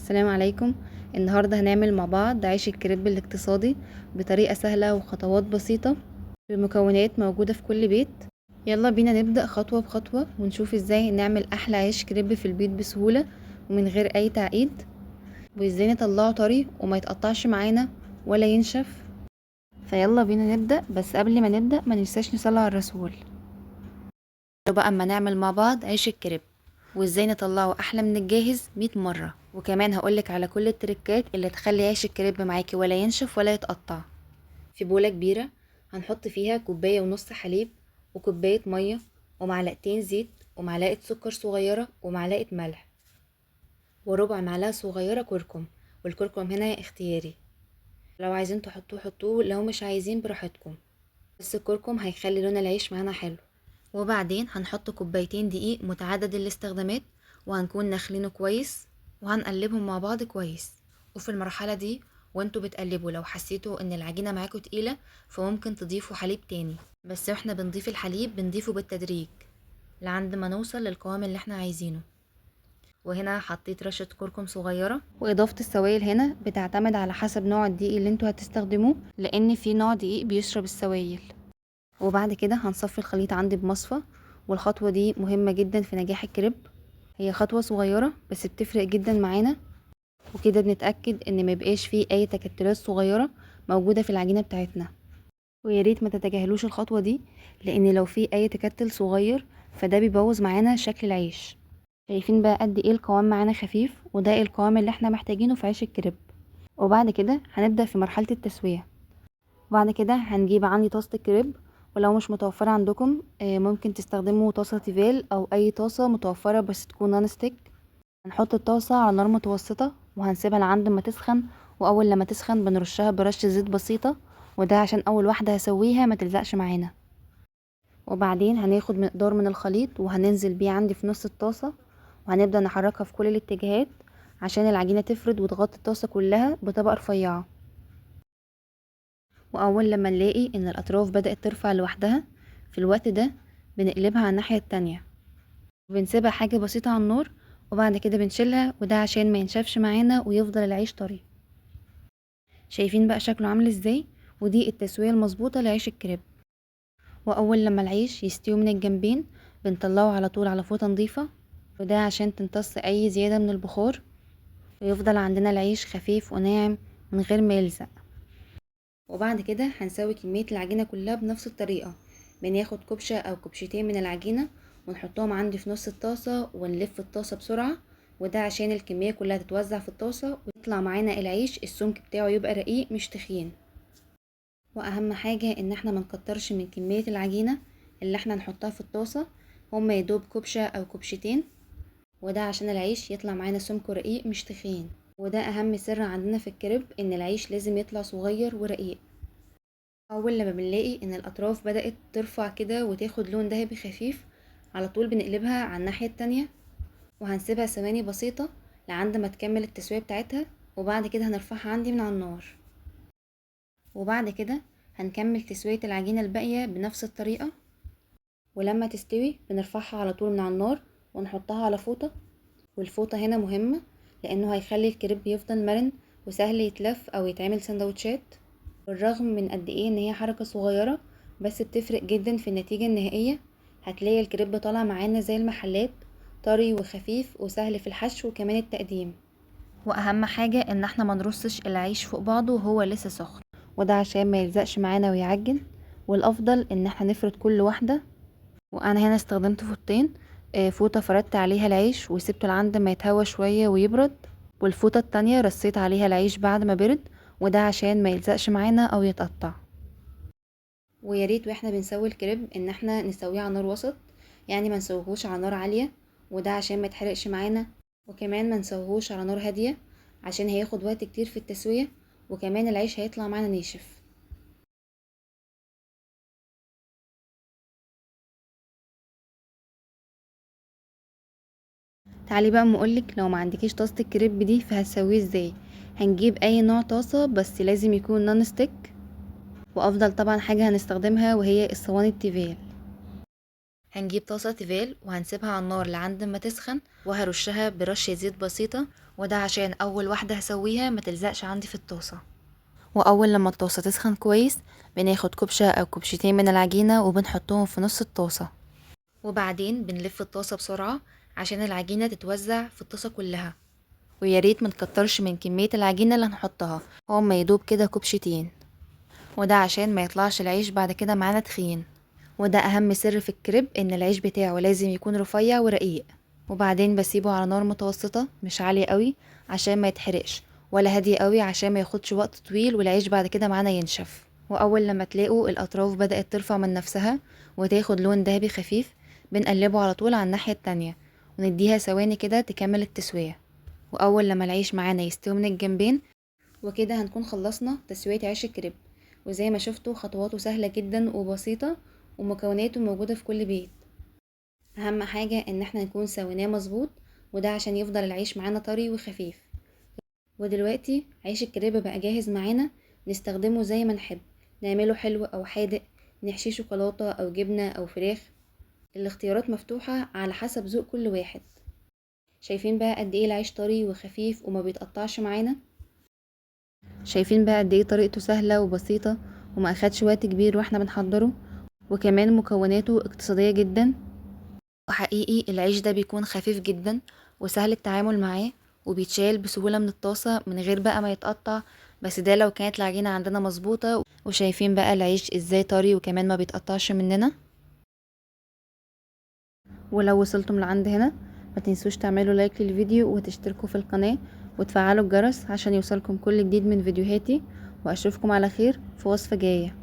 السلام عليكم. النهاردة هنعمل مع بعض عيش الكريب الاقتصادي بطريقة سهلة وخطوات بسيطة بمكونات موجودة في كل بيت. يلا بينا نبدأ خطوة بخطوة ونشوف ازاي نعمل احلى عيش كريب في البيت بسهولة ومن غير اي تعقيد، وازاي نطلعه طري وما يتقطعش معانا ولا ينشف. فيلا بينا نبدأ، بس قبل ما نبدأ ما ننساش نصلي على الرسول. بقى اما نعمل مع بعض عيش الكريب وازاي نطلعه احلى من الجاهز 100 مرة، وكمان هقولك على كل التريكات اللي تخلي عيش الكريب معاكي ولا ينشف ولا يتقطع. في بولة كبيرة هنحط فيها كوباية ونص حليب وكوباية مية ومعلقتين زيت ومعلقة سكر صغيرة ومعلقة ملح وربع معلقة صغيرة كركم، والكركم هنا اختياري، لو عايزين تحطوه حطوه، لو مش عايزين براحتكم، بس الكركم هيخلي لون العيش معانا حلو. وبعدين هنحط كوبايتين دقيق متعدد الاستخدامات وهنكون نخلينه كويس وهنقلبهم مع بعض كويس. وفي المرحلة دي وانتوا بتقلبوا لو حسيتوا ان العجينة معاكوا تقيلة فممكن تضيفوا حليب تاني، بس احنا بنضيف الحليب بنضيفه بالتدريج لعند ما نوصل للقوام اللي احنا عايزينه. وهنا حطيت رشة كركم صغيرة، واضافة السوائل هنا بتعتمد على حسب نوع الدقيق اللي انتوا هتستخدموه، لان في نوع دقيق بيشرب السوائل. وبعد كده هنصفي الخليط عندي بمصفى، والخطوة دي مهمة جدا في نجاح الكريب، هي خطوة صغيرة بس بتفرق جدا معانا، وكده بنتأكد ان ميبقاش فيه اي تكتلات صغيرة موجودة في العجينة بتاعتنا. وياريت ما تتجاهلوش الخطوة دي، لان لو في اي تكتل صغير فده بيبوظ معانا شكل العيش. شايفين بقى قد ايه القوام معانا خفيف، وده القوام اللي احنا محتاجينه في عيش الكريب. وبعد كده هنبدأ في مرحلة التسوية. وبعد كده هنجيب عندي طاسة الكريب، ولو مش متوفرة عندكم ممكن تستخدموا طاسة تيفال او اي طاسة متوفرة بس تكون نون ستيك. هنحط الطاسة على نار متوسطة وهنسيبها لعند ما تسخن، واول لما تسخن بنرشها برشة زيت بسيطة، وده عشان اول واحدة هسويها ما تلزقش معانا. وبعدين هناخد مقدار من الخليط وهننزل بيه عندي في نص الطاسة، وهنبدأ نحركها في كل الاتجاهات عشان العجينة تفرد وتغطي الطاسة كلها بطبقة رفيعة. واول لما نلاقي ان الاطراف بدأت ترفع لوحدها، في الوقت ده بنقلبها على الناحية التانية وبنسيبها حاجة بسيطة على النار، وبعد كده بنشيلها، وده عشان ما ينشفش معانا ويفضل العيش طري. شايفين بقى شكله عامل ازاي؟ ودي التسوية المظبوطة لعيش الكريب. واول لما العيش يستوي من الجنبين بنطلعه على طول على فوطة نظيفة، وده عشان تمتص اي زيادة من البخار ويفضل عندنا العيش خفيف وناعم من غير ما يلزق. وبعد كده هنسوي كمية العجينة كلها بنفس الطريقة، بناخد كبشة او كبشتين من العجينة ونحطهم عندي في نص الطاسة ونلف الطاسة بسرعة، وده عشان الكمية كلها تتوزع في الطاسة ويطلع معانا العيش السمك بتاعه يبقى رقيق مش تخين. واهم حاجة ان احنا منكترش من كمية العجينة اللي احنا نحطها في الطاسة، هما يدوب كبشة او كبشتين، وده عشان العيش يطلع معانا سمكه رقيق مش تخين. وده اهم سر عندنا في الكريب، ان العيش لازم يطلع صغير ورقيق. اول لما بنلاقي ان الاطراف بدأت ترفع كده وتاخد لون ذهبي خفيف، على طول بنقلبها على الناحية التانية وهنسيبها ثواني بسيطة لعند ما تكمل التسوية بتاعتها، وبعد كده هنرفعها عندي من على النار. وبعد كده هنكمل تسوية العجينة الباقية بنفس الطريقة، ولما تستوي بنرفعها على طول من على النار ونحطها على فوطة. والفوطة هنا مهمة لانه هيخلي الكريب يفضل مرن وسهل يتلف او يتعمل سندوتشات. بالرغم من قد ايه ان هي حركة صغيرة، بس بتفرق جدا في النتيجة النهائية. هتلاقي الكريب طالع معانا زي المحلات، طري وخفيف وسهل في الحشو وكمان التقديم. واهم حاجة ان احنا ما نرصش العيش فوق بعضه وهو لسه سخن، وده عشان ما يلزقش معانا ويعجن. والافضل ان احنا نفرد كل واحدة. وانا هنا استخدمت فوطتين، فوطة فردت عليها العيش وسبته لعند ما يتهوى شوية ويبرد، والفوطة التانية رصيت عليها العيش بعد ما برد، وده عشان ما يلزقش معانا او يتقطع. وياريت واحنا بنسوي الكريب ان احنا نسويه على نار وسط، يعني ما نسويهوش على نار عالية، وده عشان ما يتحرقش معانا، وكمان ما نسويهوش على نار هادية عشان هياخد وقت كتير في التسوية، وكمان العيش هيطلع معانا ناشف. تعالي بقى اقولك، لو ما عندكيش طاسة الكريب دي فهتسويه ازاي. هنجيب اي نوع طاسة بس لازم يكون نون ستيك، وافضل طبعا حاجة هنستخدمها وهي الصواني التيفال. هنجيب طاسة تيفال وهنسيبها على النار لعند ما تسخن، وهرشها برشة زيت بسيطة، وده عشان اول واحدة هسويها ما تلزقش عندي في الطاسة. واول لما الطاسة تسخن كويس بناخد كبشة او كبشتين من العجينة وبنحطهم في نص الطاسة، وبعدين بنلف الطاسة بسرعة عشان العجينة تتوزع في الطاسة كلها. ويا ريت ما نكترش من كمية العجينة اللي هنحطها، هما يدوب كده كبشتين، وده عشان ما يطلعش العيش بعد كده معانا تخين. وده اهم سر في الكريب، ان العيش بتاعه لازم يكون رفيع ورقيق. وبعدين بسيبه على نار متوسطة مش عالية قوي عشان ما يتحرقش، ولا هادية قوي عشان ما ياخدش وقت طويل والعيش بعد كده معانا ينشف. واول لما تلاقوا الاطراف بدأت ترفع من نفسها وتاخد لون ذهبي خفيف، بنقلبه على طول على الناحية التانية ونديها ثواني كده تكمل التسوية. واول لما العيش معانا يستوي من الجنبين، وكده هنكون خلصنا تسوية عيش الكريب. وزي ما شفتوا خطواته سهلة جدا وبسيطة، ومكوناته موجودة في كل بيت. اهم حاجة ان احنا نكون سويناه مظبوط، وده عشان يفضل العيش معانا طري وخفيف. ودلوقتي عيش الكريب بقى جاهز معانا، نستخدمه زي ما نحب، نعمله حلو او حادق، نحشيه شوكولاتة او جبنة او فراخ. الاختيارات مفتوحة على حسب ذوق كل واحد. شايفين بقى قد ايه العيش طري وخفيف وما بيتقطعش معانا؟ شايفين بقى قد ايه طريقته سهلة وبسيطة وما اخدش وقت كبير واحنا بنحضره، وكمان مكوناته اقتصادية جدا. وحقيقي العيش ده بيكون خفيف جدا وسهل التعامل معاه، وبيتشال بسهولة من الطاسة من غير بقى ما يتقطع. بس ده لو كانت العجينة عندنا مظبوطة. وشايفين بقى العيش ازاي طري وكمان ما بيتقطعش مننا. ولو وصلتم لعند هنا ما تنسوش تعملوا لايك للفيديو وتشتركوا في القناة وتفعلوا الجرس عشان يوصلكم كل جديد من فيديوهاتي. واشوفكم على خير في وصفة جاية.